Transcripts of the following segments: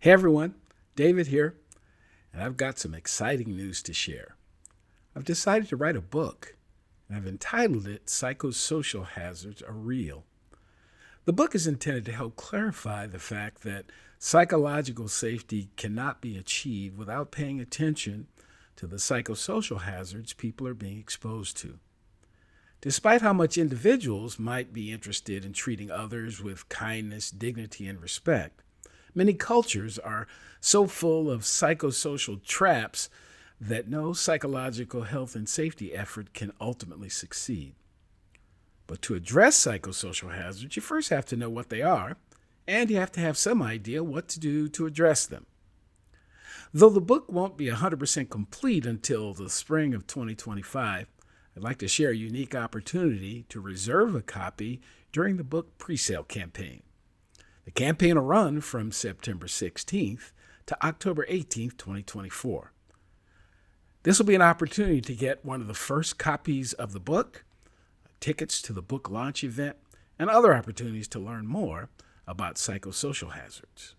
Hey everyone, David here, and I've got some exciting news to share. I've decided to write a book, and I've entitled it Psychosocial Hazards Are Real. The book is intended to help clarify the fact that psychological safety cannot be achieved without paying attention to the psychosocial hazards people are being exposed to. Despite how much individuals might be interested in treating others with kindness, dignity, and respect, many cultures are so full of psychosocial traps that no psychological health and safety effort can ultimately succeed. But to address psychosocial hazards, you first have to know what they are, and you have to have some idea what to do to address them. Though the book won't be 100% complete until the spring of 2025, I'd like to share a unique opportunity to reserve a copy during the book presale campaign. The campaign will run from September 16th to October 18th, 2024. This will be an opportunity to get one of the first copies of the book, tickets to the book launch event, and other opportunities to learn more about psychosocial hazards.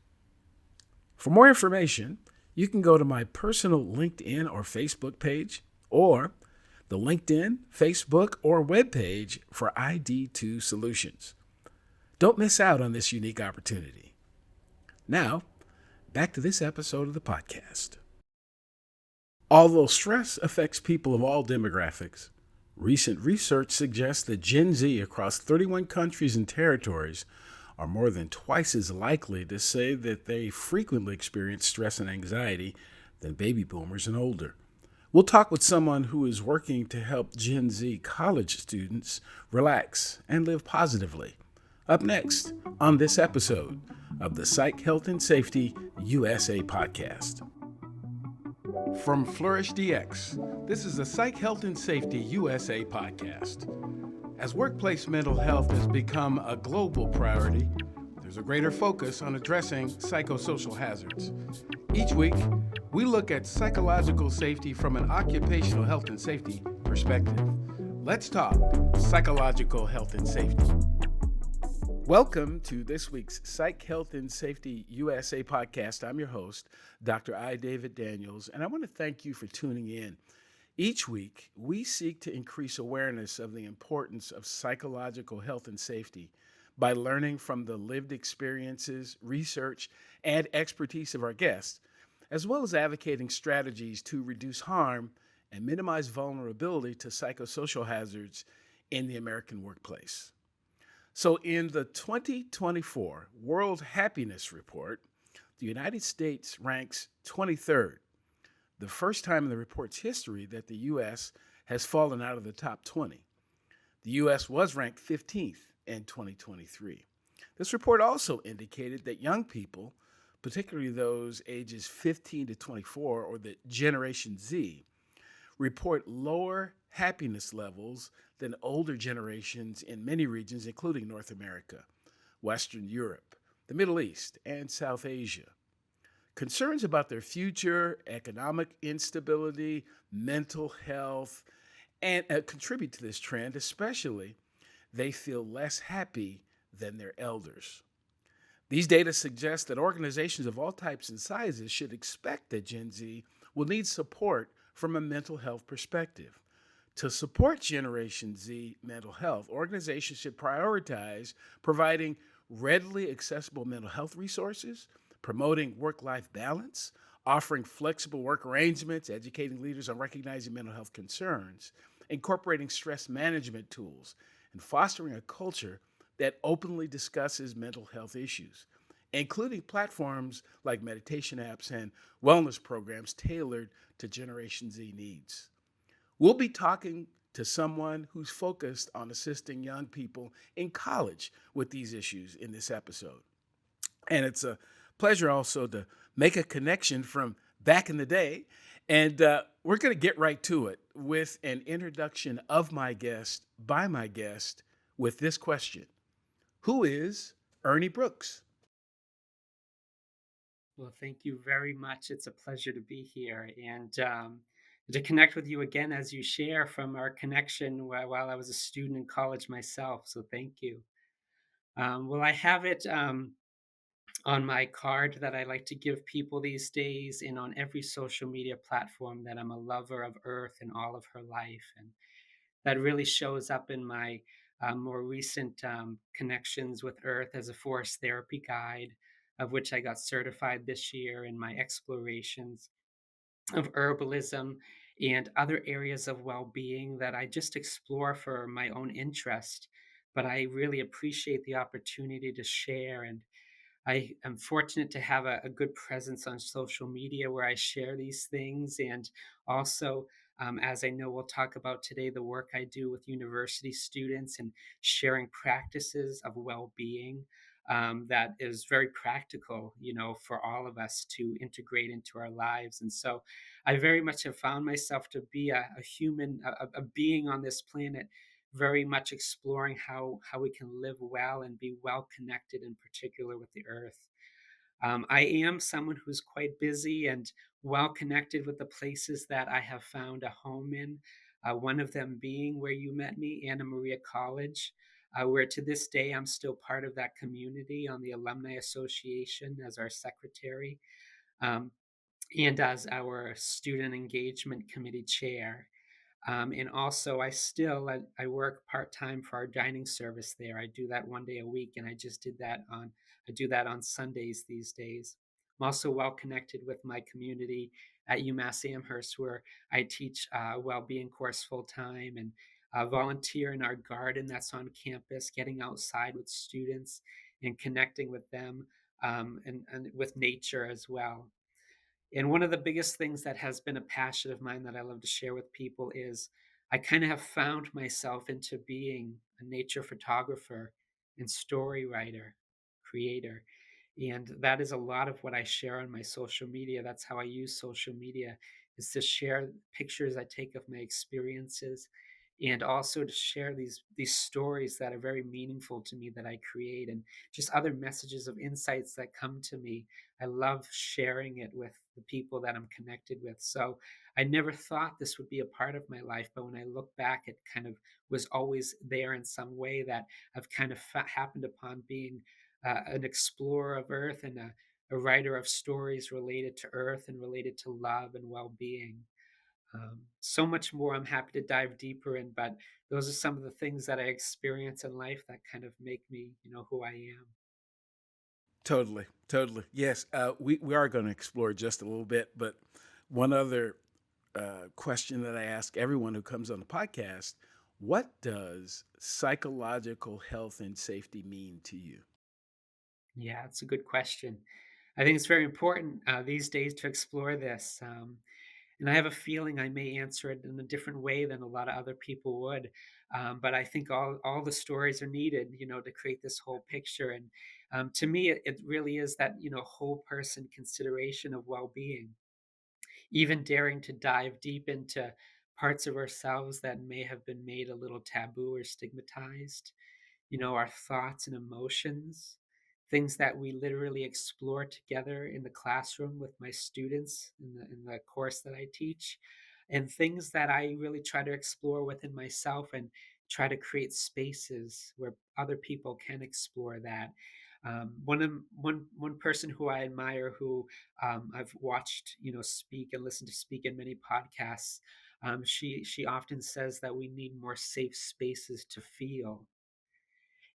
For more information, you can go to my personal LinkedIn or Facebook page, or the LinkedIn, Facebook, or webpage for ID2 Solutions. Don't miss out on this unique opportunity. Now, back to this episode of the podcast. Although stress affects people of all demographics, recent research suggests that Gen Z across 31 countries and territories are more than twice as likely to say that they frequently experience stress and anxiety than baby boomers and older. We'll talk with someone who is working to help Gen Z college students relax and live positively. Up next on this episode of the Psych, Health, and Safety USA podcast. From Flourish DX, this is the Psych, Health, and Safety USA podcast. As workplace mental health has become a global priority, there's a greater focus on addressing psychosocial hazards. Each week, we look at psychological safety from an occupational health and safety perspective. Let's talk psychological health and safety. Welcome to this week's Psych, Health, and Safety USA podcast. I'm your host, Dr. I. David Daniels, and I want to thank you for tuning in. Each week, we seek to increase awareness of the importance of psychological health and safety by learning from the lived experiences, research, and expertise of our guests, as well as advocating strategies to reduce harm and minimize vulnerability to psychosocial hazards in the American workplace. So in the 2024 World Happiness Report, the United States ranks 23rd, the first time in the report's history that the U.S. has fallen out of the top 20. The U.S. was ranked 15th in 2023. This report also indicated that young people, particularly those ages 15 to 24 or the Generation Z, report lower happiness levels than older generations in many regions, including North America, Western Europe, the Middle East, and South Asia. Concerns about their future, economic instability, mental health, and contribute to this trend, especially they feel less happy than their elders. These data suggest that organizations of all types and sizes should expect that Gen Z will need support from a mental health perspective. To support Generation Z mental health, organizations should prioritize providing readily accessible mental health resources, promoting work-life balance, offering flexible work arrangements, educating leaders on recognizing mental health concerns, incorporating stress management tools, and fostering a culture that openly discusses mental health issues, including platforms like meditation apps and wellness programs tailored to Generation Z needs. We'll be talking to someone who's focused on assisting young people in college with these issues in this episode. And it's a pleasure also to make a connection from back in the day. And we're going to get right to it with an introduction of my guest by my guest with this question. Who is Ernie Brooks? Well, thank you very much. It's a pleasure to be here and to connect with you again as you share from our connection while I was a student in college myself. So thank you. Well, I have it on my card that I like to give people these days, and on every social media platform, that I'm a lover of Earth and all of her life. And that really shows up in my more recent connections with Earth as a forest therapy guide, of which I got certified this year, in my explorations of herbalism and other areas of well being that I just explore for my own interest. But I really appreciate the opportunity to share, and I am fortunate to have a good presence on social media where I share these things. And also, as I know we'll talk about today, the work I do with university students and sharing practices of well being, that is very practical, for all of us to integrate into our lives. And so I very much have found myself to be a human, a being on this planet, very much exploring how we can live well and be well connected, in particular with the earth. I am someone who's quite busy and well connected with the places that I have found a home in. One of them being where you met me, Anna Maria College, where to this day I'm still part of that community on the Alumni Association as our secretary, um, and as our student engagement committee chair. And also, I work part time for our dining service there. I do that one day a week, and I do that on Sundays these days. I'm also well connected with my community at UMass Amherst, where I teach a well-being course full time, and volunteer in our garden that's on campus, getting outside with students and connecting with them, and with nature as well. And one of the biggest things that has been a passion of mine that I love to share with people is I kind of have found myself into being a nature photographer and story writer, creator. And that is a lot of what I share on my social media. That's how I use social media, is to share pictures I take of my experiences, and also to share these stories that are very meaningful to me that I create, and just other messages of insights that come to me. I love sharing it with the people that I'm connected with. So I never thought this would be a part of my life, but when I look back, it kind of was always there in some way, that I've kind of happened upon being an explorer of Earth, and a writer of stories related to Earth and related to love and well being. So much more I'm happy to dive deeper in, but those are some of the things that I experience in life that kind of make me, who I am. Totally, totally. Yes, we are going to explore just a little bit, but one other question that I ask everyone who comes on the podcast: what does psychological health and safety mean to you? Yeah, it's a good question. I think it's very important these days to explore this. And I have a feeling I may answer it in a different way than a lot of other people would. But I think all the stories are needed, to create this whole picture. And to me, it really is that, whole person consideration of well being, even daring to dive deep into parts of ourselves that may have been made a little taboo or stigmatized, our thoughts and emotions, things that we literally explore together in the classroom with my students in the course that I teach, and things that I really try to explore within myself, and try to create spaces where other people can explore that. One person who I admire, who I've watched, speak and listen to speak in many podcasts. She often says that we need more safe spaces to feel,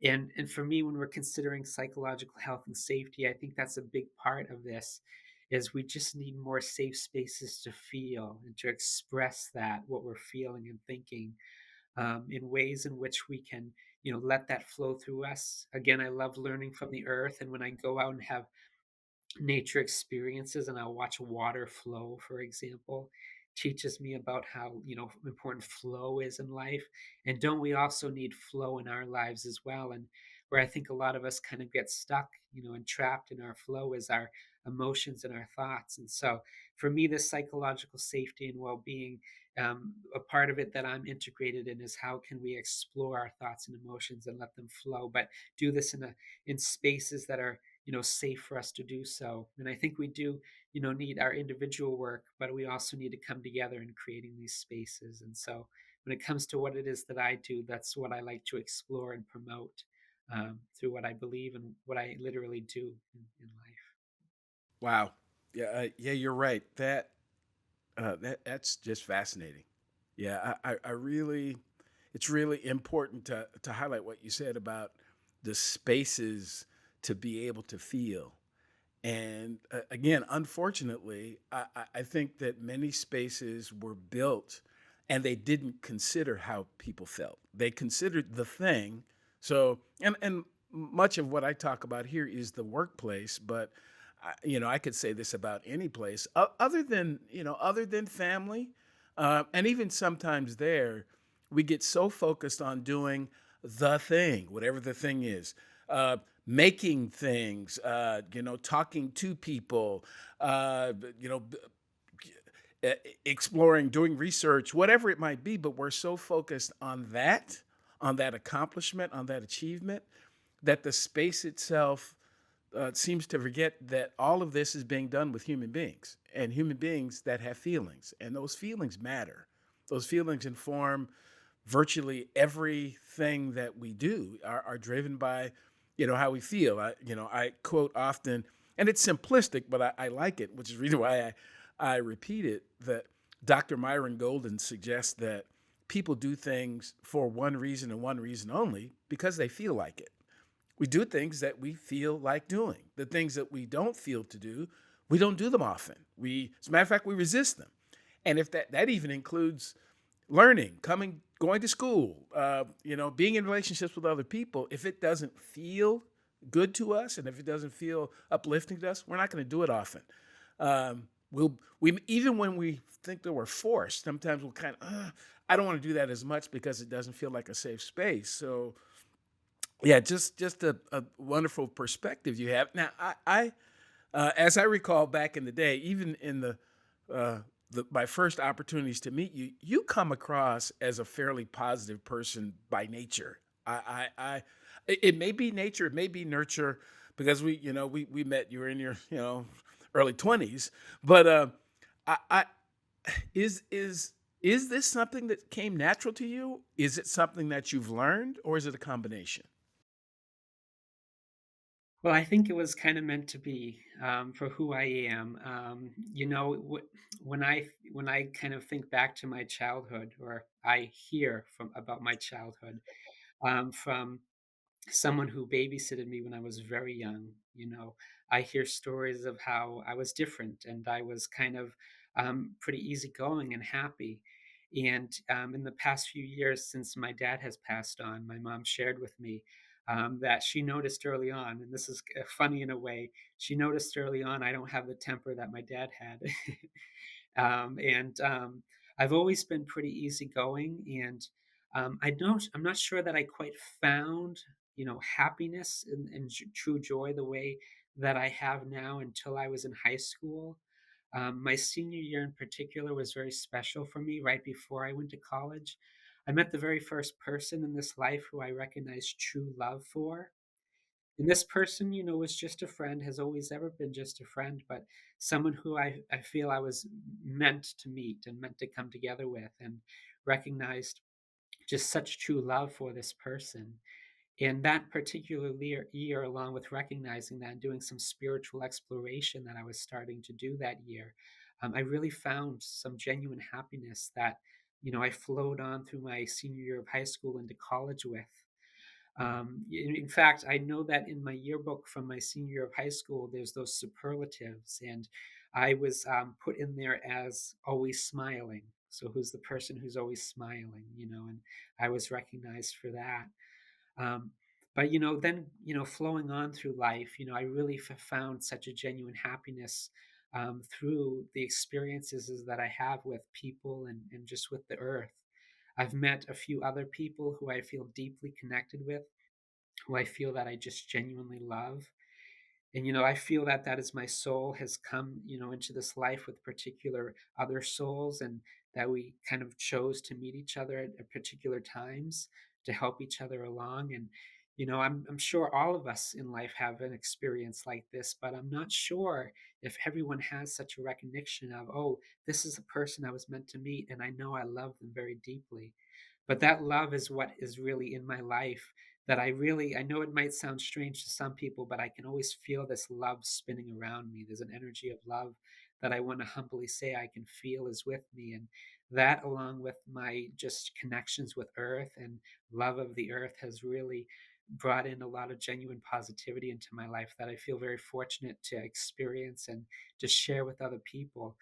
and for me, when we're considering psychological health and safety, I think that's a big part of this, is we just need more safe spaces to feel and to express that, what we're feeling and thinking, in ways in which we can, let that flow through us. Again, I love learning from the earth, and when I go out and have nature experiences and I'll watch water flow, for example, teaches me about how, important flow is in life. And don't we also need flow in our lives as well? And where I think a lot of us kind of get stuck, and trapped in our flow, is our emotions and our thoughts. And so for me, this psychological safety and well-being, a part of it that I'm integrated in, is how can we explore our thoughts and emotions and let them flow, but do this in spaces that are, safe for us to do so. And I think we do, need our individual work, but we also need to come together in creating these spaces. And so when it comes to what it is that I do, that's what I like to explore and promote. through what I believe and what I literally do in life. Wow. Yeah, yeah, you're right. That's just fascinating. Yeah, I really, it's really important to highlight what you said about the spaces to be able to feel. And again, unfortunately, I think that many spaces were built and they didn't consider how people felt. They considered the thing. So, and much of what I talk about here is the workplace, but I could say this about any place other than, other than family. And even sometimes there, we get so focused on doing the thing, whatever the thing is. Making things, talking to people, you know, exploring, doing research, whatever it might be. But we're so focused on that accomplishment, on that achievement, that the space itself seems to forget that all of this is being done with human beings and human beings that have feelings. And those feelings matter. Those feelings inform virtually everything that we do are driven by, how we feel. I quote often, and it's simplistic, but I like it, which is the reason why I repeat it, that Dr. Myron Golden suggests that people do things for one reason and one reason only, because they feel like it. We do things that we feel like doing. The things that we don't feel to do, we don't do them often. As a matter of fact, we resist them. And if that even includes learning, going to school, being in relationships with other people, if it doesn't feel good to us and if it doesn't feel uplifting to us, we're not going to do it often. We even when we think that we're forced, sometimes we'll kind of, I don't want to do that as much because it doesn't feel like a safe space. So yeah, just a wonderful perspective you have. Now, as I recall back in the day, even in my first opportunities to meet you, you come across as a fairly positive person by nature. It may be nature, it may be nurture, because we met. You were in your early 20s, but I is this something that came natural to you? Is it something that you've learned, or is it a combination? Well, I think it was kind of meant to be for who I am. When I kind of think back to my childhood, or I hear from about my childhood from someone who babysitted me when I was very young. I hear stories of how I was different and I was kind of pretty easygoing and happy. And in the past few years, since my dad has passed on, my mom shared with me that she noticed early on, and this is funny in a way, she noticed early on I don't have the temper that my dad had. And I've always been pretty easygoing, and I'm not sure that I quite found, happiness and true joy the way that I have now until I was in high school. My senior year in particular was very special for me. Right before I went to college, I met the very first person in this life who I recognized true love for. And this person, was just a friend, has always ever been just a friend, but someone who I feel I was meant to meet and meant to come together with, and recognized just such true love for this person. In that particular year, along with recognizing that and doing some spiritual exploration that I was starting to do that year, I really found some genuine happiness that, I flowed on through my senior year of high school into college with. In fact, I know that in my yearbook from my senior year of high school, there's those superlatives, and I was put in there as always smiling. So, who's the person who's always smiling, and I was recognized for that. Um, but then flowing on through life, I really found such a genuine happiness through the experiences that I have with people and just with the earth. I've met a few other people who I feel deeply connected with, who I feel that I just genuinely love. And I feel that that is my soul has come, into this life with particular other souls, and that we kind of chose to meet each other at particular times to help each other along. And I'm sure all of us in life have an experience like this, but I'm not sure if everyone has such a recognition of, oh, this is the person I was meant to meet, and I know I love them very deeply. But that love is what is really in my life that I know it might sound strange to some people, but I can always feel this love spinning around me. There's an energy of love that I want to humbly say I can feel is with me. And that, along with my just connections with earth and love of the earth, has really brought in a lot of genuine positivity into my life that I feel very fortunate to experience and to share with other people.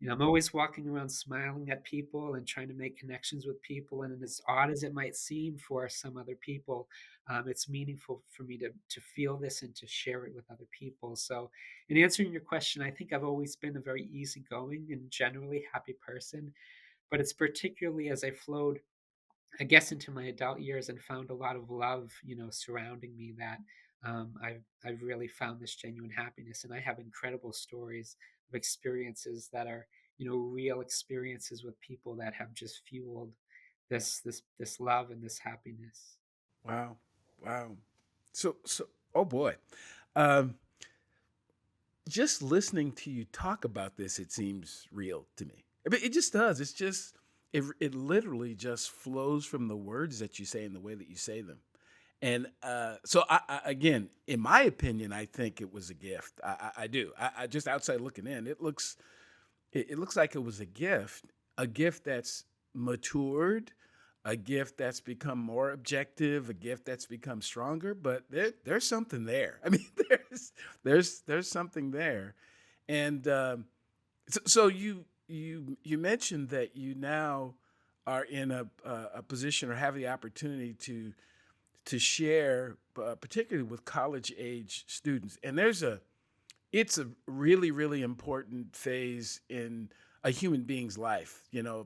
I'm always walking around smiling at people and trying to make connections with people. And as odd as it might seem for some other people, it's meaningful for me to feel this and to share it with other people. So, in answering your question, I think I've always been a very easygoing and generally happy person. But it's particularly as I flowed, I guess, into my adult years and found a lot of love, surrounding me, that I've really found this genuine happiness. And I have incredible stories of experiences that are, real experiences with people that have just fueled this love and this happiness. Wow. Wow. Oh boy. Um, just listening to you talk about this, it seems real to me. I mean, it just does. It literally just flows from the words that you say and the way that you say them. And again, in my opinion, I think it was a gift. I do. I just outside looking in, it looks like it was a gift that's matured, a gift that's become more objective, a gift that's become stronger. But there's something there. I mean, there's something there, and so you mentioned that you now are in a position or have the opportunity to share, particularly with college age students, and it's a really, really important phase in a human being's life,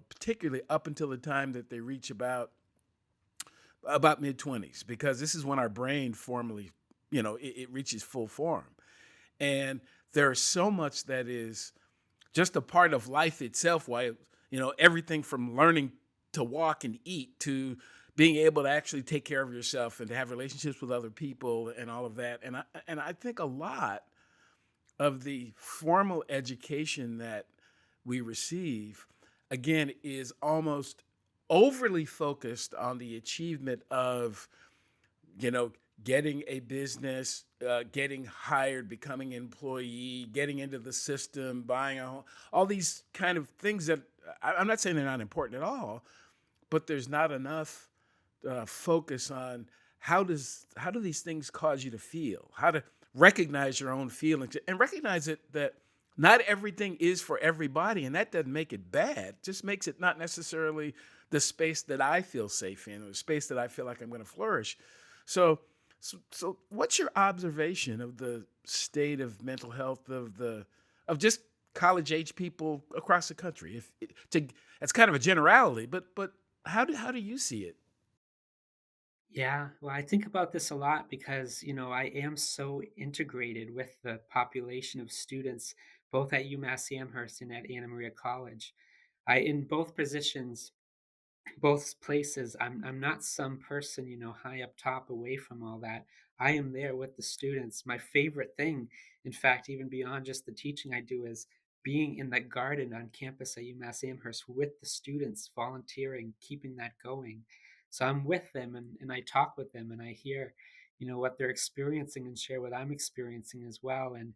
particularly up until the time that they reach about mid 20s, because this is when our brain formally, it reaches full form. And there's so much that is just a part of life itself. Why, everything from learning to walk and eat to being able to actually take care of yourself and to have relationships with other people and all of that. And I think a lot of the formal education that we receive, again, is almost overly focused on the achievement of, you know, getting a business, getting hired, becoming an employee, getting into the system, buying a home, all these kind of things that I'm not saying they're not important at all, but there's not enough focus on how do these things cause you to feel, how to recognize your own feelings and recognize that not everything is for everybody, and that doesn't make it bad. It just makes it not necessarily the space that I feel safe in, or the space that I feel like I'm going to flourish. So, what's your observation of the state of mental health of just college age people across the country? If to It's kind of a generality, but how do you see it? Yeah, well, I think about this a lot because, I am so integrated with the population of students, both at UMass Amherst and at Anna Maria College. In both positions, both places, I'm not some person, high up top away from all that. I am there with the students. My favorite thing, in fact, even beyond just the teaching I do, is being in that garden on campus at UMass Amherst with the students, volunteering, keeping that going. So I'm with them, and I talk with them, and I hear, what they're experiencing and share what I'm experiencing as well. And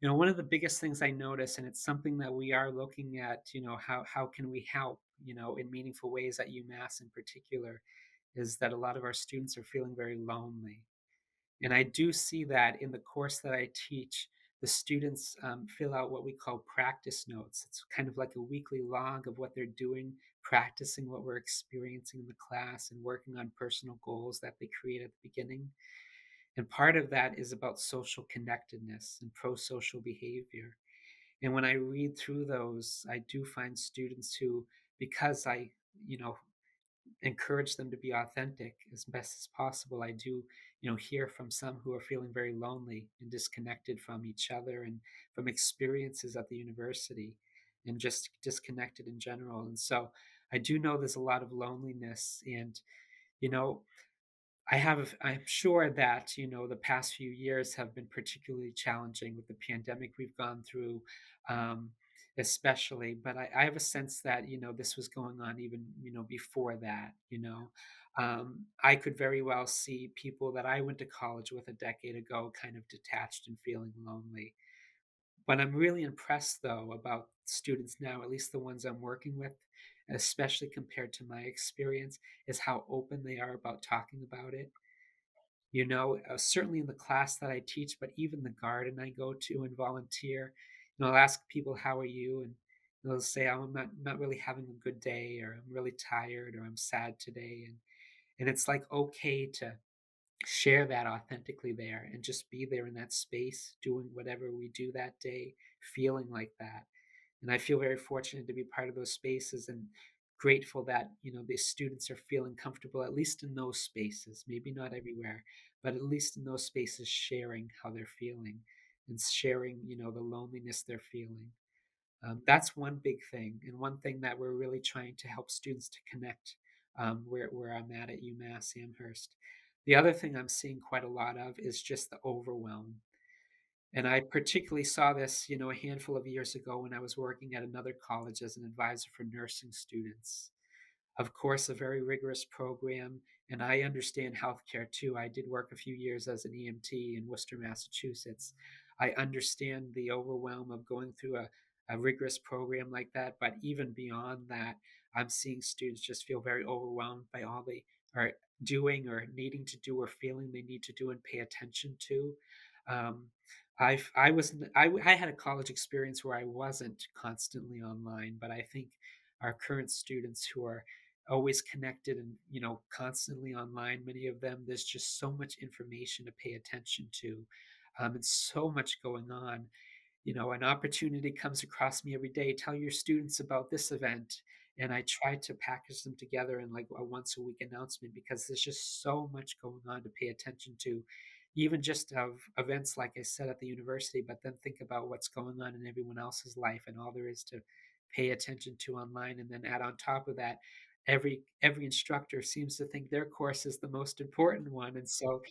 one of the biggest things I notice, and it's something that we are looking at, how can we help, in meaningful ways at UMass in particular, is that a lot of our students are feeling very lonely. And I do see that in the course that I teach, the students fill out what we call practice notes. It's kind of like a weekly log of what they're doing, practicing what we're experiencing in the class, and working on personal goals that they create at the beginning. And part of that is about social connectedness and pro social behavior. And when I read through those, I do find students who, because I, you know, encourage them to be authentic as best as possible, I do, hear from some who are feeling very lonely and disconnected from each other and from experiences at the university and just disconnected in general. And so I do know there's a lot of loneliness. And, you know, I'm sure that, the past few years have been particularly challenging with the pandemic we've gone through, um, especially. But I have a sense that, this was going on even, before that. I could very well see people that I went to college with a decade ago kind of detached and feeling lonely. But I'm really impressed, though, about students now, at least the ones I'm working with, especially compared to my experience, is how open they are about talking about it. Certainly in the class that I teach, but even the garden I go to and volunteer, I'll ask people, "How are you?" And they'll say, "Oh, I'm not really having a good day," or "I'm really tired," or "I'm sad today." And it's like okay to share that authentically there and just be there in that space, doing whatever we do that day, feeling like that. And I feel very fortunate to be part of those spaces and grateful that, the students are feeling comfortable, at least in those spaces, maybe not everywhere, but at least in those spaces, sharing how they're feeling and sharing, the loneliness they're feeling. That's one big thing, and one thing that we're really trying to help students to connect, where I'm at UMass Amherst. The other thing I'm seeing quite a lot of is just the overwhelm. And I particularly saw this, a handful of years ago when I was working at another college as an advisor for nursing students. Of course, a very rigorous program, and I understand healthcare too. I did work a few years as an EMT in Worcester, Massachusetts. I understand the overwhelm of going through a rigorous program like that, but even beyond that, I'm seeing students just feel very overwhelmed by all they are doing or needing to do or feeling they need to do and pay attention to. Um, I was I had a college experience where I wasn't constantly online, but I think our current students who are always connected and constantly online, many of them, there's just so much information to pay attention to, and so much going on. An opportunity comes across me every day. Tell your students about this event. And I try to package them together in like a once a week announcement because there's just so much going on to pay attention to, even just of events, like I said, at the university, but then think about what's going on in everyone else's life and all there is to pay attention to online. And then add on top of that, every instructor seems to think their course is the most important one. And so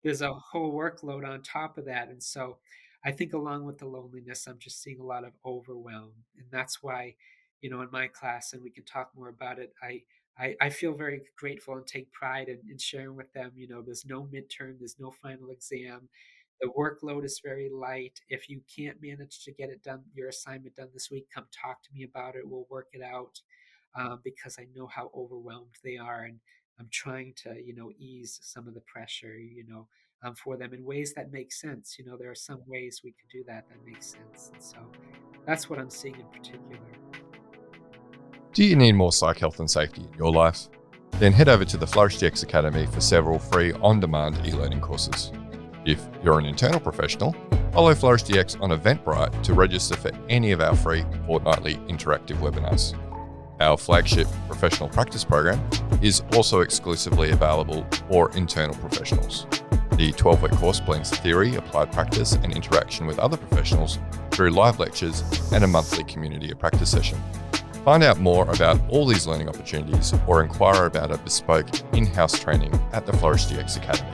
there's a whole workload on top of that. And so I think along with the loneliness, I'm just seeing a lot of overwhelm. And that's why, in my class, and we can talk more about it, I feel very grateful and take pride in sharing with them, there's no midterm, there's no final exam. The workload is very light. If you can't manage to get it done, your assignment done this week, come talk to me about it. We'll work it out, because I know how overwhelmed they are. And I'm trying to, ease some of the pressure, for them in ways that make sense. There are some ways we can do that that makes sense. And so that's what I'm seeing in particular. Do you need more psych health and safety in your life? Then head over to the Flourish DX Academy for several free on-demand e-learning courses. If you're an internal professional, follow Flourish DX on Eventbrite to register for any of our free fortnightly interactive webinars. Our flagship professional practice program is also exclusively available for internal professionals. The 12-week course blends theory, applied practice, and interaction with other professionals through live lectures and a monthly community of practice session. Find out more about all these learning opportunities or inquire about a bespoke in-house training at the Flourish DX Academy.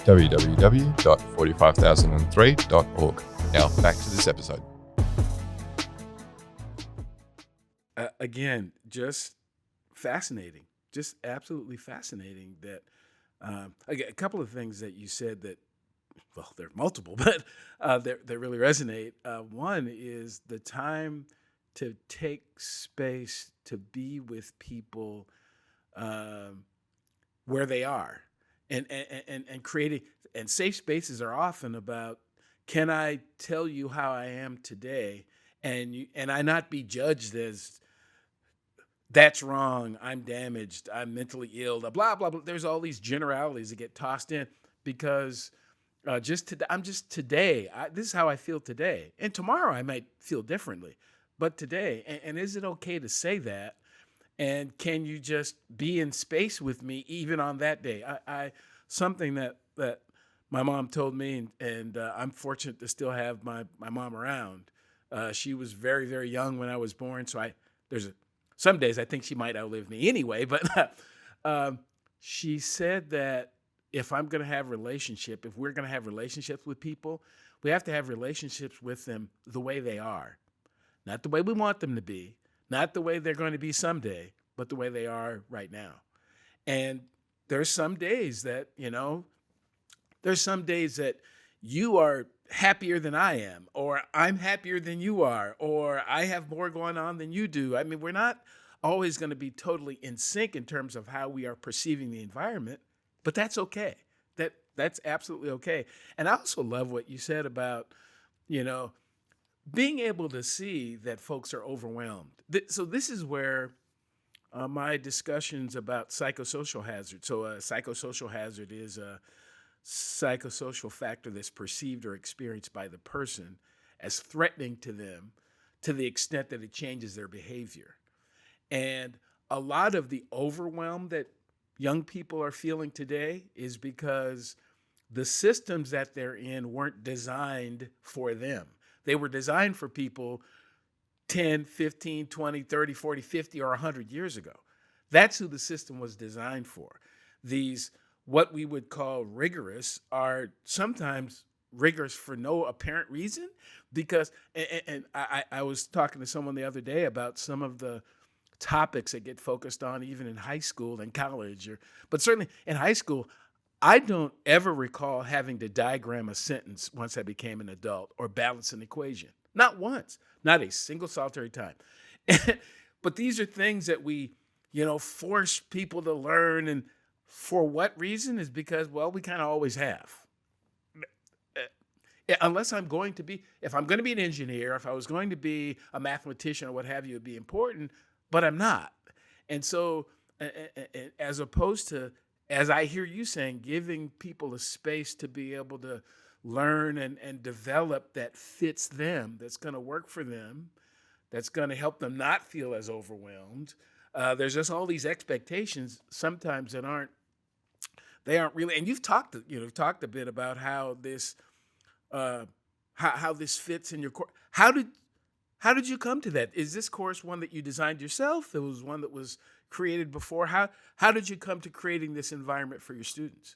www.45003.org. Now back to this episode. Again, just fascinating, just absolutely fascinating that again, a couple of things that you said that, well, there are multiple, but that really resonate. One is the time to take space to be with people where they are, and creating, and safe spaces are often about, can I tell you how I am today, and I not be judged as, that's wrong, I'm damaged, I'm mentally ill, blah blah blah. There's all these generalities that get tossed in because I'm just today. This is how I feel today, and tomorrow I might feel differently, but today. And is it okay to say that? And can you just be in space with me even on that day? I something that my mom told me, and I'm fortunate to still have my mom around. She was very very young when I was born, so there's some days I think she might outlive me anyway, but She said that if we're going to have relationships with people, we have to have relationships with them the way they are, not the way we want them to be, not the way they're going to be someday, but the way they are right now. And there's some days that, there's some days that you are happier than I am, or I'm happier than you are, or I have more going on than you do. I mean, we're not always going to be totally in sync in terms of how we are perceiving the environment, but that's okay. That's absolutely okay. And I also love what you said about, you know, being able to see that folks are overwhelmed. So this is where my discussions about psychosocial hazard. So a psychosocial hazard is a psychosocial factor that's perceived or experienced by the person as threatening to them to the extent that it changes their behavior. And a lot of the overwhelm that young people are feeling today is because the systems that they're in weren't designed for them. They were designed for people 10, 15, 20, 30, 40, 50, or 100 years ago. That's who the system was designed for. These, what we would call rigorous, are sometimes rigorous for no apparent reason because, and I was talking to someone the other day about some of the topics that get focused on even in high school and college, but certainly in high school, I don't ever recall having to diagram a sentence once I became an adult or balance an equation. Not once, not a single solitary time. But these are things that we, force people to learn. And for what reason is because, well, we kind of always have. Unless if I'm going to be an engineer, if I was going to be a mathematician or what have you, it'd be important, but I'm not. And so, as opposed to, as I hear you saying, giving people a space to be able to learn and develop that fits them, that's going to work for them, that's going to help them not feel as overwhelmed. There's just all these expectations sometimes that they aren't really. And you've talked a bit about how this how this fits in your course. How did you come to that? Is this course one that you designed yourself? It was one that was created before. How did you come to creating this environment for your students?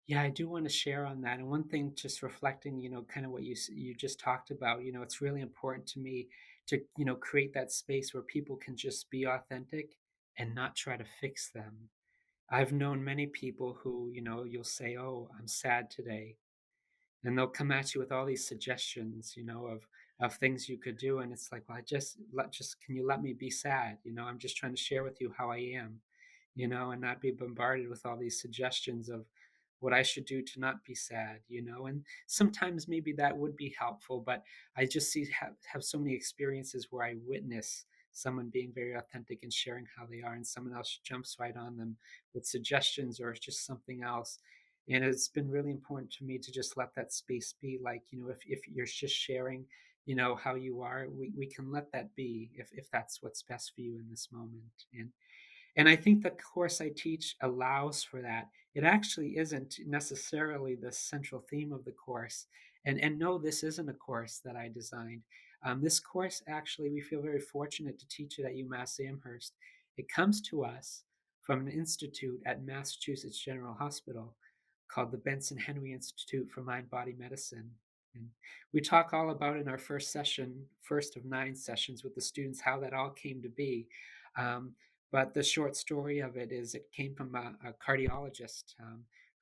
Yeah, I do want to share on that. And one thing, just reflecting, kind of what you just talked about, it's really important to me to, create that space where people can just be authentic and not try to fix them. I've known many people who, you'll say, "Oh, I'm sad today." And they'll come at you with all these suggestions, of things you could do. And it's like, well, just can you let me be sad? I'm just trying to share with you how I am, and not be bombarded with all these suggestions of what I should do to not be sad, and sometimes maybe that would be helpful, but I just have so many experiences where I witness someone being very authentic and sharing how they are, and someone else jumps right on them with suggestions or just something else. And it's been really important to me to just let that space be, like, if you're just sharing, how you are, we can let that be if that's what's best for you in this moment. And I think the course I teach allows for that. It actually isn't necessarily the central theme of the course. And no, this isn't a course that I designed. This course, actually, we feel very fortunate to teach it at UMass Amherst. It comes to us from an institute at Massachusetts General Hospital called the Benson Henry Institute for Mind Body Medicine. And we talk all about in our first of 9 sessions with the students, how that all came to be. Um, but the short story of it is it came from a cardiologist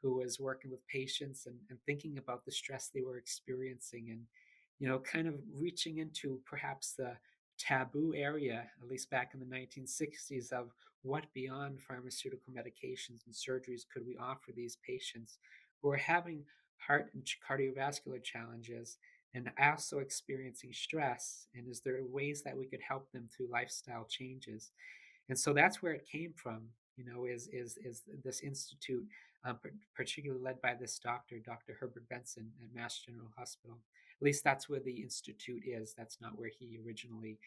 who was working with patients and thinking about the stress they were experiencing, and, kind of reaching into perhaps the taboo area, at least back in the 1960s, of what beyond pharmaceutical medications and surgeries could we offer these patients who are having heart and cardiovascular challenges and also experiencing stress, and is there ways that we could help them through lifestyle changes. And so that's where it came from, is this institute, particularly led by this doctor, Dr. Herbert Benson at Mass General Hospital. At least that's where the institute is. That's not where he originally,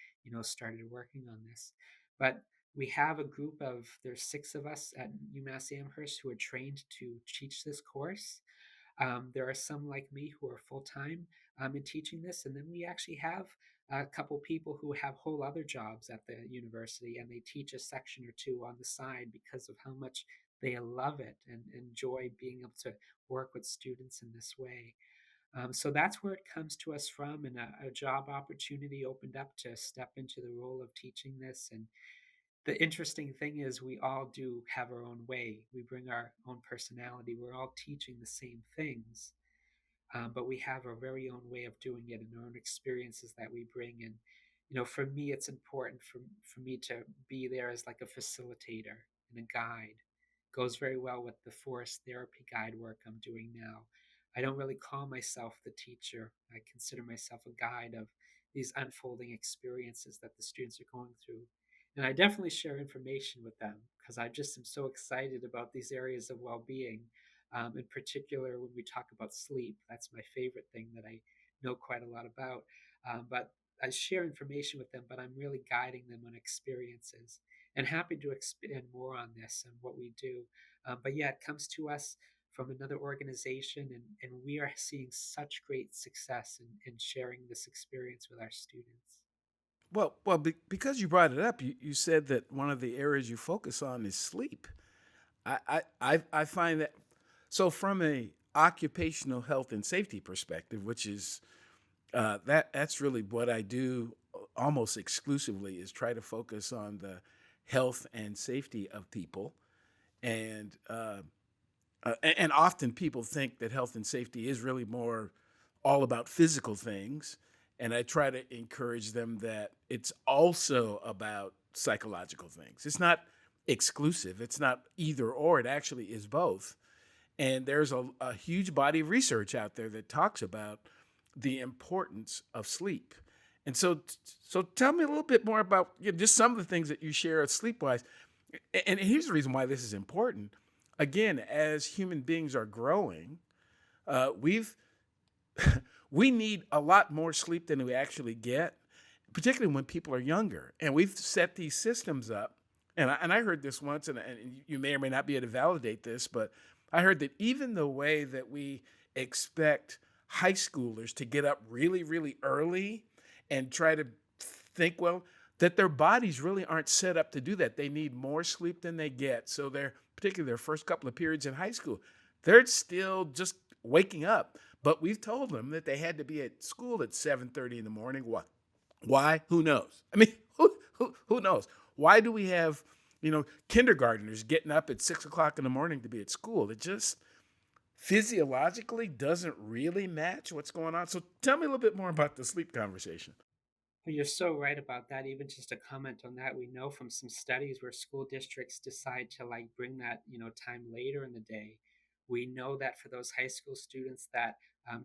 started working on this. But we have a group of, there's 6 of us at UMass Amherst who are trained to teach this course. There are some like me who are full time in teaching this, and then we actually have a couple people who have whole other jobs at the university, and they teach a section or two on the side because of how much they love it and enjoy being able to work with students in this way. So that's where it comes to us from, and a job opportunity opened up to step into the role of teaching this. And the interesting thing is, we all do have our own way. We bring our own personality. We're all teaching the same things, but we have our very own way of doing it and our own experiences that we bring. And for me, it's important for me to be there as like a facilitator and a guide. Goes very well with the forest therapy guide work I'm doing now. I don't really call myself the teacher. I consider myself a guide of these unfolding experiences that the students are going through. And I definitely share information with them because I just am so excited about these areas of well-being. In particular, when we talk about sleep, that's my favorite thing that I know quite a lot about. But I share information with them, but I'm really guiding them on experiences, and happy to expand more on this and what we do. But yeah, it comes to us from another organization, and we are seeing such great success in sharing this experience with our students. Because you brought it up, you said that one of the areas you focus on is sleep. I find that so from a occupational health and safety perspective, which is that's really what I do almost exclusively is try to focus on the health and safety of people, and and often people think that health and safety is really more all about physical things. And I try to encourage them that it's also about psychological things. It's not exclusive, it's not either or, it actually is both. And there's a huge body of research out there that talks about the importance of sleep. And so tell me a little bit more about just some of the things that you share sleep wise. And here's the reason why this is important. Again, as human beings are growing, we've we need a lot more sleep than we actually get, particularly when people are younger. And we've set these systems up. And I heard this once, and you may or may not be able to validate this, but I heard that even the way that we expect high schoolers to get up really, really early and try to think, well, that their bodies really aren't set up to do that. They need more sleep than they get. So they're, particularly their first couple of periods in high school, they're still just waking up. But we've told them that they had to be at school at 7:30 in the morning. What? Why? Who knows? I mean, who knows? Why do we have, kindergartners getting up at 6 o'clock in the morning to be at school? It just physiologically doesn't really match what's going on. So tell me a little bit more about the sleep conversation. Well, you're so right about that. Even just a comment on that, we know from some studies where school districts decide to like bring that time later in the day. We know that for those high school students, that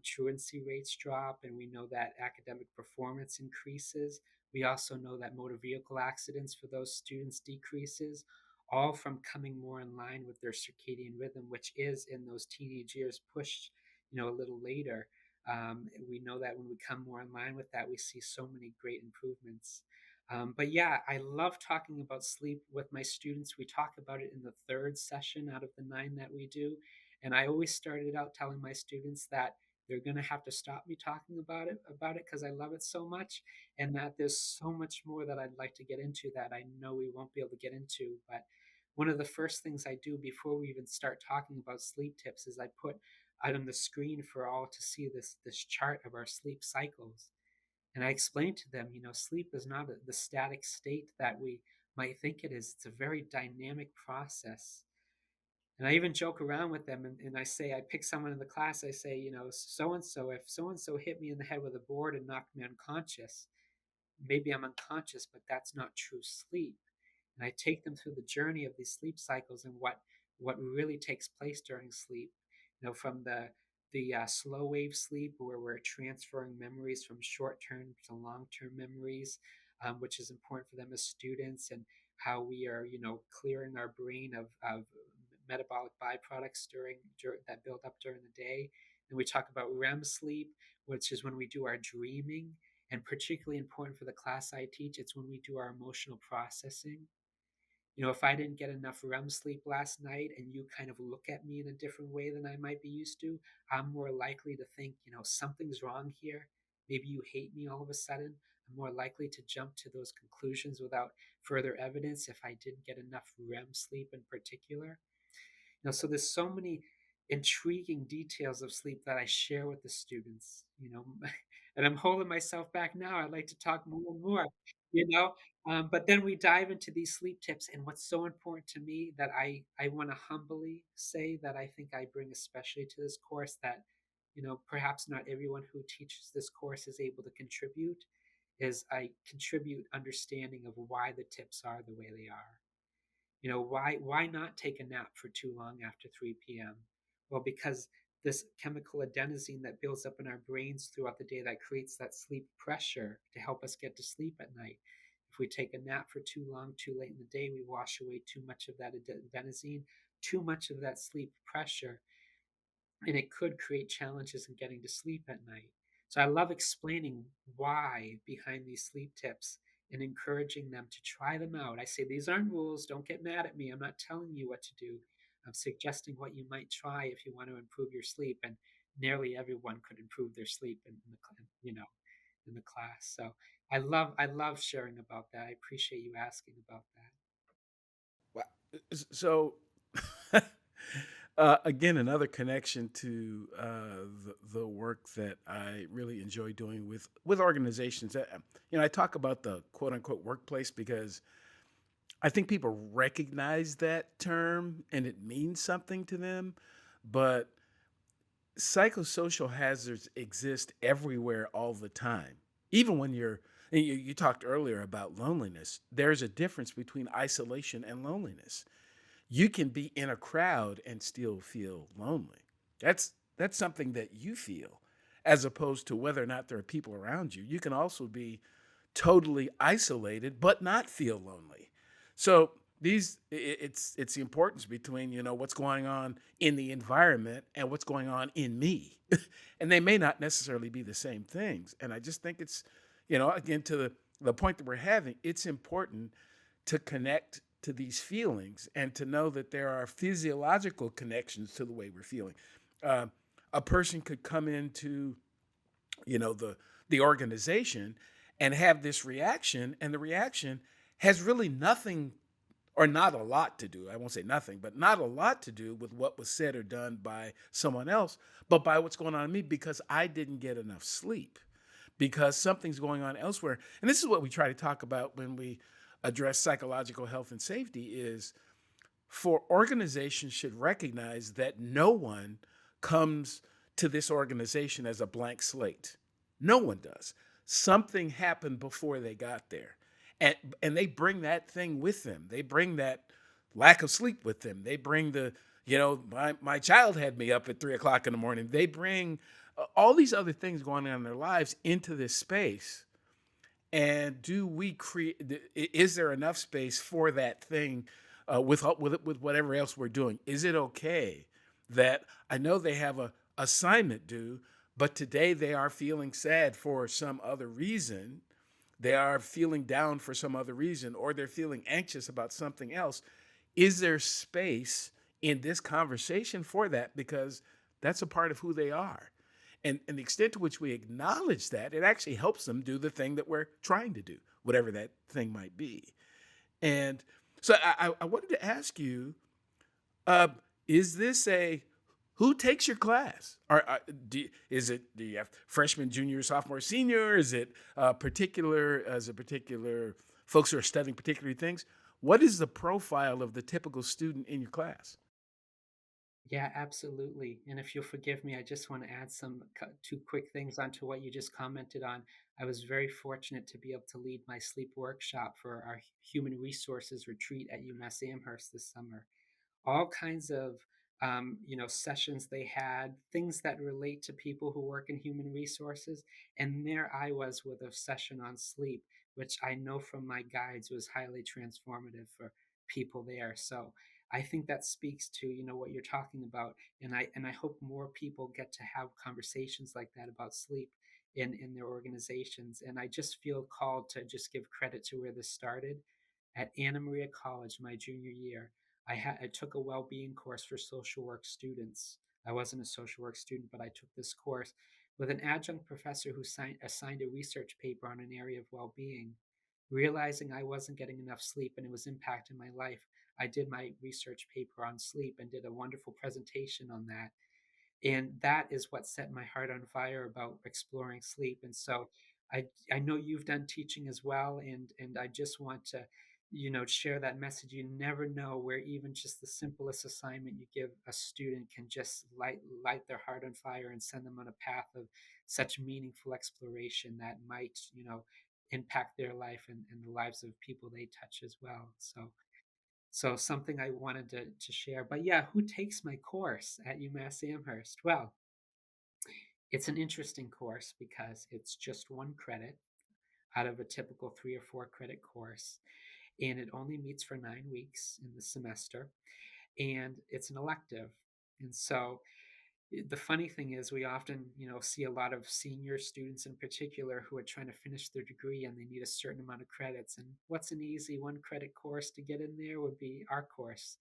truancy rates drop, and we know that academic performance increases. We also know that motor vehicle accidents for those students decreases, all from coming more in line with their circadian rhythm, which is in those teenage years pushed, a little later. We know that when we come more in line with that, we see so many great improvements. But yeah, I love talking about sleep with my students. We talk about it in the third session out of the 9 that we do. And I always started out telling my students that they're going to have to stop me talking about it because I love it so much, and that there's so much more that I'd like to get into that I know we won't be able to get into. But one of the first things I do before we even start talking about sleep tips is I put out on the screen for all to see this chart of our sleep cycles. And I explained to them, sleep is not the static state that we might think it is. It's a very dynamic process. And I even joke around with them, and I say, I pick someone in the class, I say, so and so, if so and so hit me in the head with a board and knocked me unconscious, maybe I'm unconscious, but that's not true sleep. And I take them through the journey of these sleep cycles and what really takes place during sleep. From the slow wave sleep, where we're transferring memories from short term to long term memories, which is important for them as students, and how we are clearing our brain of metabolic byproducts during that build up during the day. And we talk about REM sleep, which is when we do our dreaming, and particularly important for the class I teach, it's when we do our emotional processing. If I didn't get enough REM sleep last night and you kind of look at me in a different way than I might be used to, I'm more likely to think, something's wrong here. Maybe you hate me all of a sudden. I'm more likely to jump to those conclusions without further evidence if I didn't get enough REM sleep in particular. So there's so many intriguing details of sleep that I share with the students, and I'm holding myself back now. I'd like to talk more and more, you know. But then we dive into these sleep tips, and what's so important to me that I want to humbly say that I think I bring especially to this course that perhaps not everyone who teaches this course is able to contribute, is I contribute understanding of why the tips are the way they are. Why not take a nap for too long after 3 p.m.? Well, because this chemical adenosine that builds up in our brains throughout the day that creates that sleep pressure to help us get to sleep at night. If we take a nap for too long, too late in the day, we wash away too much of that adenosine, too much of that sleep pressure, and it could create challenges in getting to sleep at night. So I love explaining why behind these sleep tips and encouraging them to try them out. I say these aren't rules, don't get mad at me. I'm not telling you what to do. I'm suggesting what you might try if you want to improve your sleep, and nearly everyone could improve their sleep in the class. So I love sharing about that. I appreciate you asking about that. Wow. So, again, another connection to the work that I really enjoy doing with organizations. I talk about the quote unquote workplace because I think people recognize that term and it means something to them, but psychosocial hazards exist everywhere all the time. Even when you talked earlier about loneliness, there's a difference between isolation and loneliness. You can be in a crowd and still feel lonely. That's something that you feel, as opposed to whether or not there are people around you. You can also be totally isolated but not feel lonely. So it's the importance between what's going on in the environment and what's going on in me, and they may not necessarily be the same things. And I just think it's again to the point that we're having, it's important to connect to these feelings and to know that there are physiological connections to the way we're feeling. Uh, a person could come into the organization and have this reaction, and the reaction has really nothing or not a lot to do. I won't say nothing, but not a lot to do with what was said or done by someone else, but by what's going on in me because I didn't get enough sleep, because something's going on elsewhere. And this is what we try to talk about when we address psychological health and safety is for organizations should recognize that no one comes to this organization as a blank slate. No one does. Something happened before they got there. And they bring that thing with them. They bring that lack of sleep with them. They bring my child had me up at 3 o'clock in the morning. They bring all these other things going on in their lives into this space. And do we create? Is there enough space for that thing with whatever else we're doing? Is it okay that I know they have a assignment due, but today they are feeling sad for some other reason? They are feeling down for some other reason, or they're feeling anxious about something else. Is there space in this conversation for that? Because that's a part of who they are. And the extent to which we acknowledge that, it actually helps them do the thing that we're trying to do, whatever that thing might be. And so I wanted to ask you, uh, is this who takes your class? Or do you have freshman, junior, sophomore, senior? Is it particular folks who are studying particular things? What is the profile of the typical student in your class? Yeah, absolutely. And if you'll forgive me, I just want to add two quick things onto what you just commented on. I was very fortunate to be able to lead my sleep workshop for our human resources retreat at UMass Amherst this summer. All kinds of sessions they had, things that relate to people who work in human resources. And there I was with a session on sleep, which I know from my guides was highly transformative for people there. So I think that speaks to what you're talking about, and I hope more people get to have conversations like that about sleep in their organizations. And I just feel called to just give credit to where this started at Anna Maria College my junior year. I took a well-being course for social work students. I wasn't a social work student, but I took this course with an adjunct professor who assigned a research paper on an area of well-being. realizing I wasn't getting enough sleep and it was impacting my life, I did my research paper on sleep and did a wonderful presentation on that. And that is what set my heart on fire about exploring sleep. And so I know you've done teaching as well, and I just want to, share that message. You never know where even just the simplest assignment you give a student can just light their heart on fire and send them on a path of such meaningful exploration that might, impact their life and the lives of people they touch as well. So something I wanted to share. But yeah, who takes my course at UMass Amherst? Well, it's an interesting course because it's just one credit out of a typical 3 or 4 credit course, and it only meets for 9 weeks in the semester, and it's an elective. And so the funny thing is we often see a lot of senior students in particular who are trying to finish their degree and they need a certain amount of credits, and what's an easy 1 credit course to get in there would be our course,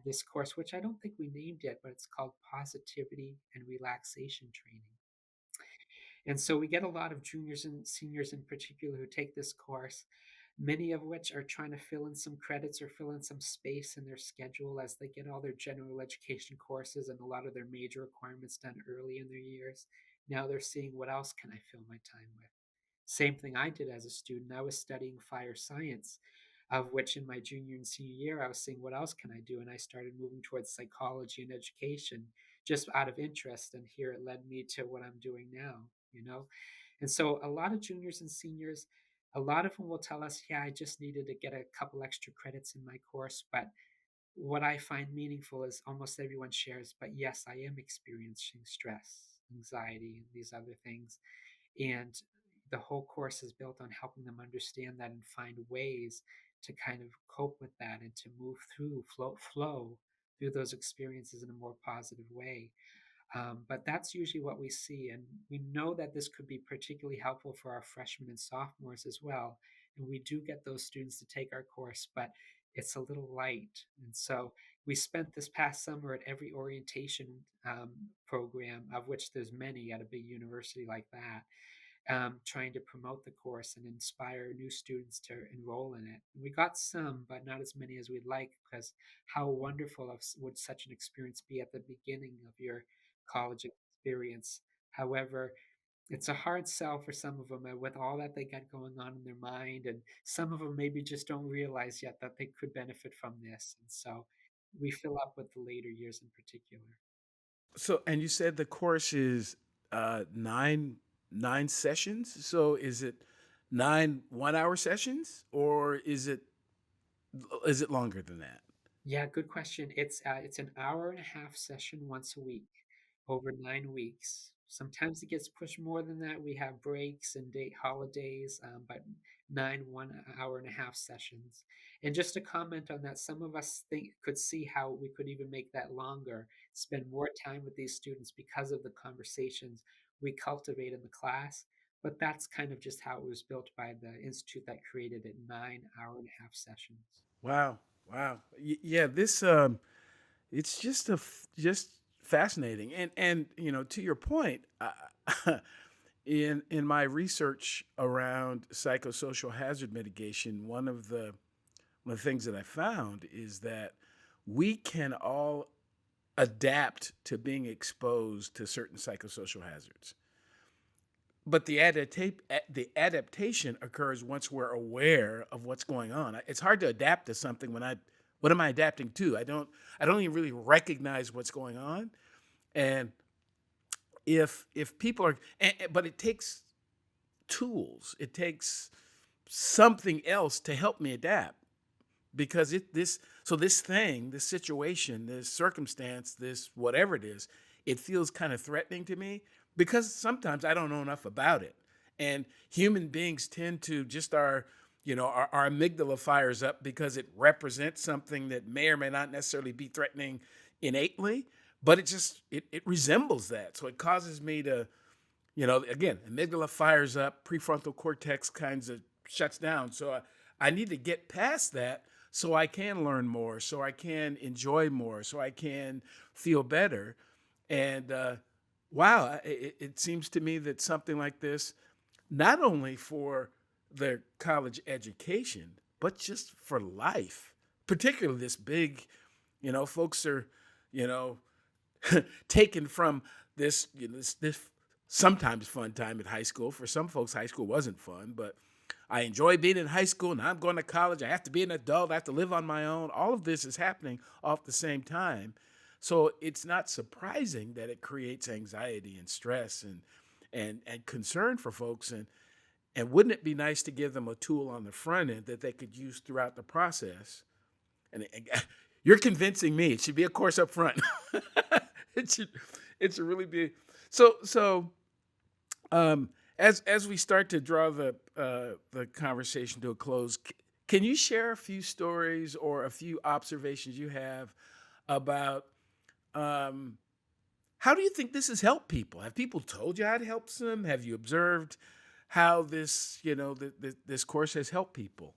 this course, which I don't think we named yet, but it's called positivity and relaxation training. And so we get a lot of juniors and seniors in particular who take this course, many of which are trying to fill in some credits or fill in some space in their schedule as they get all their general education courses and a lot of their major requirements done early in their years. Now they're seeing, what else can I fill my time with? Same thing I did as a student. I was studying fire science, of which in my junior and senior year, I was saying, what else can I do? And I started moving towards psychology and education just out of interest. And here it led me to what I'm doing now. And so a lot of juniors and seniors, a lot of them will tell us, yeah, I just needed to get a couple extra credits in my course. But what I find meaningful is almost everyone shares, but yes, I am experiencing stress, anxiety, and these other things. And the whole course is built on helping them understand that and find ways to kind of cope with that and to move through, flow through those experiences in a more positive way. But that's usually what we see. And we know that this could be particularly helpful for our freshmen and sophomores as well. And we do get those students to take our course, but it's a little light. And so we spent this past summer at every orientation program, of which there's many at a big university like that, trying to promote the course and inspire new students to enroll in it. We got some, but not as many as we'd like, because how wonderful would such an experience be at the beginning of your college experience? However, it's a hard sell for some of them with all that they got going on in their mind, and some of them maybe just don't realize yet that they could benefit from this. And so we fill up with the later years in particular. So, and you said the course is nine sessions. So, is it 9 1 hour sessions, or is it longer than that? Yeah, good question. It's an hour and a half session once a week over 9 weeks. Sometimes it gets pushed more than that. We have breaks and date holidays, but 1 hour and a half sessions. And just to comment on that, some of us could see how we could even make that longer, spend more time with these students because of the conversations we cultivate in the class. But that's kind of just how it was built by the institute that created it, 9 hour and a half sessions. Wow, wow, yeah. This it's just fascinating, and to your point, in my research around psychosocial hazard mitigation, one of the things that I found is that we can all adapt to being exposed to certain psychosocial hazards. But the adaptation occurs once we're aware of what's going on. It's hard to adapt to something when what am I adapting to? I don't even really recognize what's going on. And if people are, but it takes tools. It takes something else to help me adapt, because this situation, this circumstance, this whatever it is, it feels kind of threatening to me because sometimes I don't know enough about it. And human beings tend to just our amygdala fires up because it represents something that may or may not necessarily be threatening innately, but it resembles that. So it causes me to, again, amygdala fires up, prefrontal cortex kinds of shuts down. So I need to get past that so I can learn more, so I can enjoy more, so I can feel better. And wow, it seems to me that something like this, not only for their college education, but just for life. Particularly this big, folks are, you know, taken from this sometimes fun time at high school. For some folks, high school wasn't fun, but I enjoy being in high school. Now I'm going to college. I have to be an adult. I have to live on my own. All of this is happening all at the same time. So it's not surprising that it creates anxiety and stress and concern for folks. And wouldn't it be nice to give them a tool on the front end that they could use throughout the process? And you're convincing me it should be a course up front. it should it should really be so. As we start to draw the conversation to a close, can you share a few stories or a few observations you have about um, how do you think this has helped people? Have people told you how it helps them? Have you observed how this course has helped people?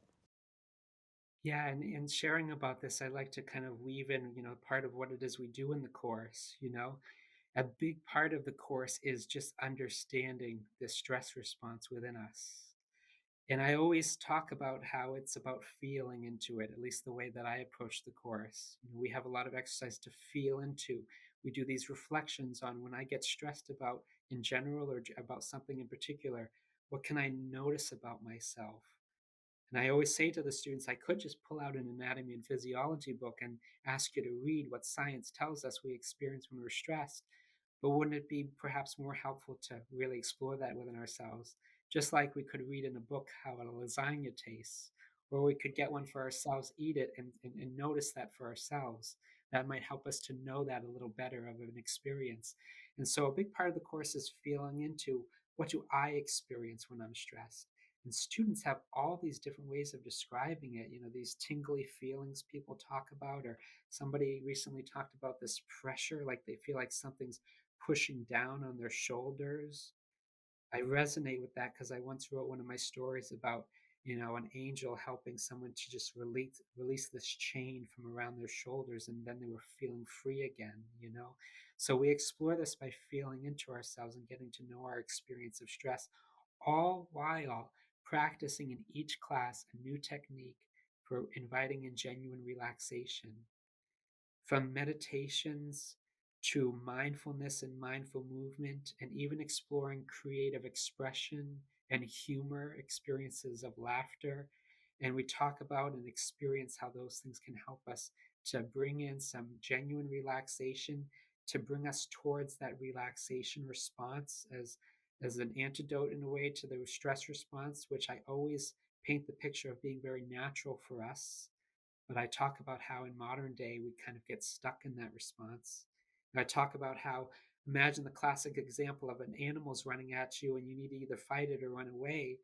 Yeah, and sharing about this, I like to kind of weave in, part of what it is we do in the course. A big part of the course is just understanding the stress response within us. And I always talk about how it's about feeling into it, at least the way that I approach the course. We have a lot of exercise to feel into. We do these reflections on when I get stressed about in general or about something in particular, what can I notice about myself? And I always say to the students, I could just pull out an anatomy and physiology book and ask you to read what science tells us we experience when we're stressed. But wouldn't it be perhaps more helpful to really explore that within ourselves? Just like we could read in a book how a lasagna tastes, or we could get one for ourselves, eat it, and notice that for ourselves. That might help us to know that a little better of an experience. And so, a big part of the course is feeling into what do I experience when I'm stressed? And students have all these different ways of describing it, these tingly feelings people talk about, or somebody recently talked about this pressure, like they feel like something's pushing down on their shoulders. I resonate with that because I once wrote one of my stories about, an angel helping someone to just release this chain from around their shoulders, and then they were feeling free again. So we explore this by feeling into ourselves and getting to know our experience of stress, all while practicing in each class a new technique for inviting in genuine relaxation, from meditations to mindfulness and mindful movement, and even exploring creative expression and humor, experiences of laughter. And we talk about and experience how those things can help us to bring in some genuine relaxation, to bring us towards that relaxation response as an antidote in a way to the stress response, which I always paint the picture of being very natural for us. But I talk about how in modern day we kind of get stuck in that response. And I talk about how, imagine the classic example of an animal's running at you and you need to either fight it or run away.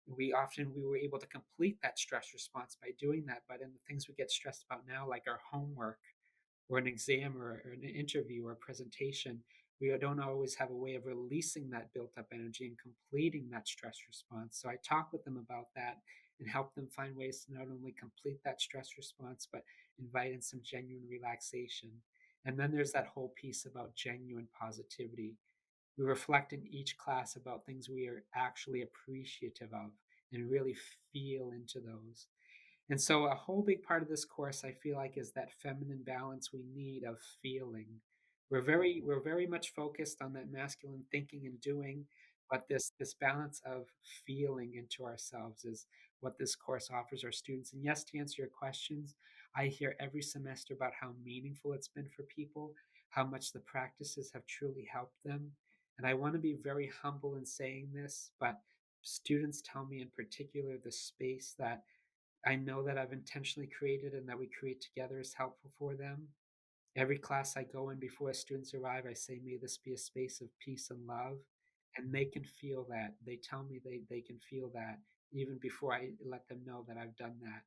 We were able to complete that stress response by doing that. But in the things we get stressed about now, like our homework or an exam or an interview or a presentation, we don't always have a way of releasing that built up energy and completing that stress response. So I talk with them about that and help them find ways to not only complete that stress response, but invite in some genuine relaxation. And then there's that whole piece about genuine positivity. We reflect in each class about things we are actually appreciative of and really feel into those. And so a whole big part of this course I feel like is that feminine balance we need of feeling. We're very much focused on that masculine thinking and doing, but this balance of feeling into ourselves is what this course offers our students. And yes, to answer your questions, I hear every semester about how meaningful it's been for people, how much the practices have truly helped them. And I want to be very humble in saying this, but students tell me in particular the space that I know that I've intentionally created and that we create together is helpful for them. Every class I go in before students arrive, I say, may this be a space of peace and love. And they can feel that. They tell me they can feel that even before I let them know that I've done that.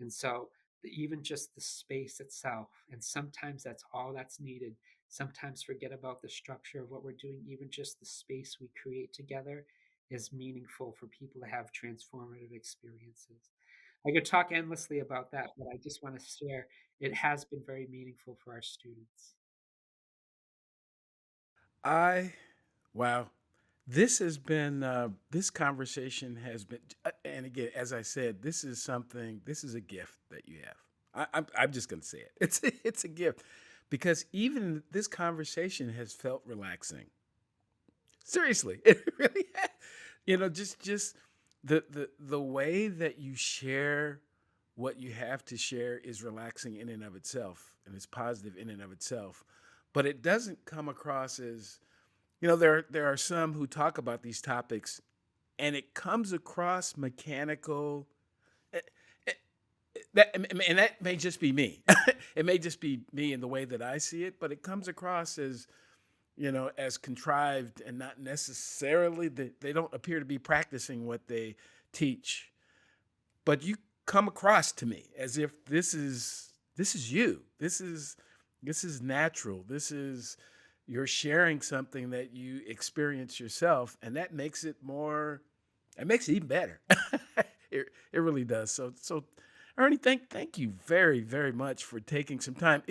And so, even just the space itself, and sometimes that's all that's needed. Sometimes forget about the structure of what we're doing, even just the space we create together is meaningful for people to have transformative experiences. I could talk endlessly about that, but I just want to share it has been very meaningful for our students. I Wow. This has been, this conversation has been, and again, as I said, this is a gift that you have. I'm just going to say it. It's a gift because even this conversation has felt relaxing. Seriously, it really has. Just the way that you share what you have to share is relaxing in and of itself, and it's positive in and of itself. But it doesn't come across as, there are some who talk about these topics, and it comes across mechanical. eh, eh, that may just be me. It may just be me in the way that I see it, but it comes across as, as contrived and not necessarily, they don't appear to be practicing what they teach. But you come across to me as if this is you. This is natural. You're sharing something that you experience yourself, and that makes it even better. It really does. So Ernie, thank you very, very much for taking some time.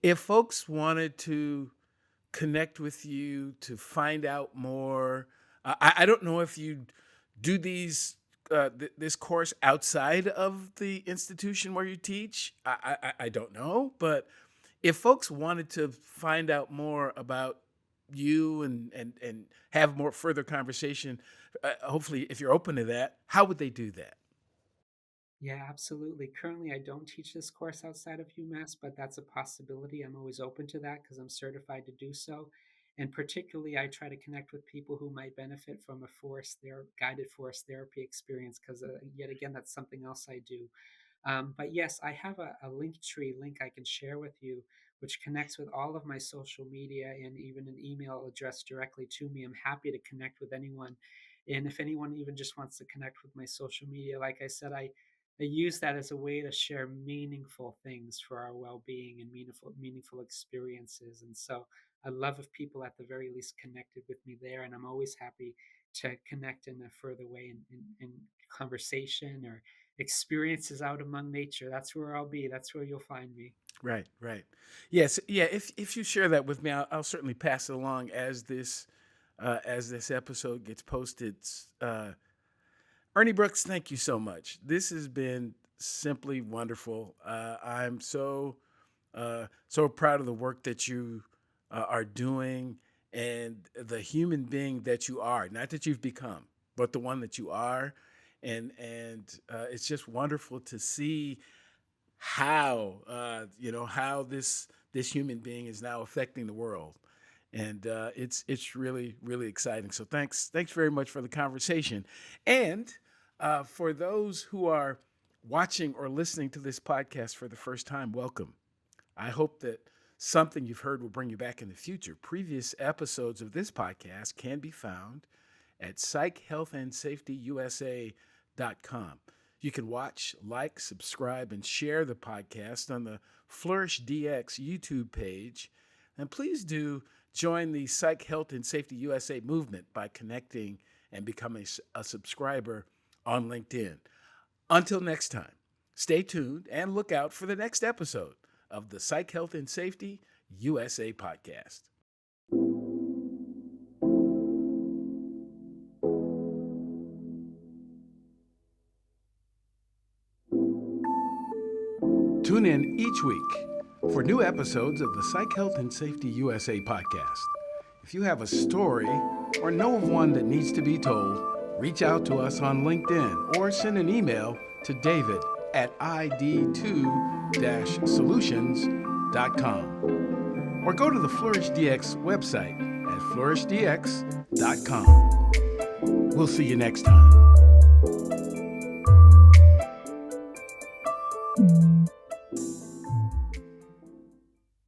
If folks wanted to connect with you to find out more, I don't know if you do this course outside of the institution where you teach. I don't know, but if folks wanted to find out more about you and have more further conversation, hopefully, if you're open to that, how would they do that? Yeah, absolutely. Currently, I don't teach this course outside of UMass, but that's a possibility. I'm always open to that because I'm certified to do so. And particularly, I try to connect with people who might benefit from a guided forest therapy experience because, yet again, that's something else I do. But yes, I have a link tree link I can share with you, which connects with all of my social media and even an email address directly to me. I'm happy to connect with anyone. And if anyone even just wants to connect with my social media, like I said, I use that as a way to share meaningful things for our well-being and meaningful experiences. And so I love if people at the very least connected with me there. And I'm always happy to connect in a further way in conversation or experiences out among nature. That's where I'll be. That's where you'll find me. Right, right. Yes, yeah. If you share that with me, I'll certainly pass it along as this episode gets posted. Uh, Ernie Brooks, thank you so much. This has been simply wonderful. I'm so proud of the work that you are doing and the human being that you are, not that you've become, but the one that you are. And it's just wonderful to see how this human being is now affecting the world, and it's really, really exciting. So thanks very much for the conversation. And for those who are watching or listening to this podcast for the first time, welcome. I hope that something you've heard will bring you back in the future. Previous episodes of this podcast can be found at psychhealthandsafetyusa.com. You can watch, like, subscribe, and share the podcast on the Flourish DX YouTube page. And please do join the Psych Health and Safety USA movement by connecting and becoming a subscriber on LinkedIn. Until next time, stay tuned and look out for the next episode of the Psych Health and Safety USA podcast. Tune in each week for new episodes of the Psych Health and Safety USA podcast. If you have a story or know of one that needs to be told, reach out to us on LinkedIn or send an email to David at id2-solutions.com or go to the Flourish DX website at flourishdx.com. We'll see you next time.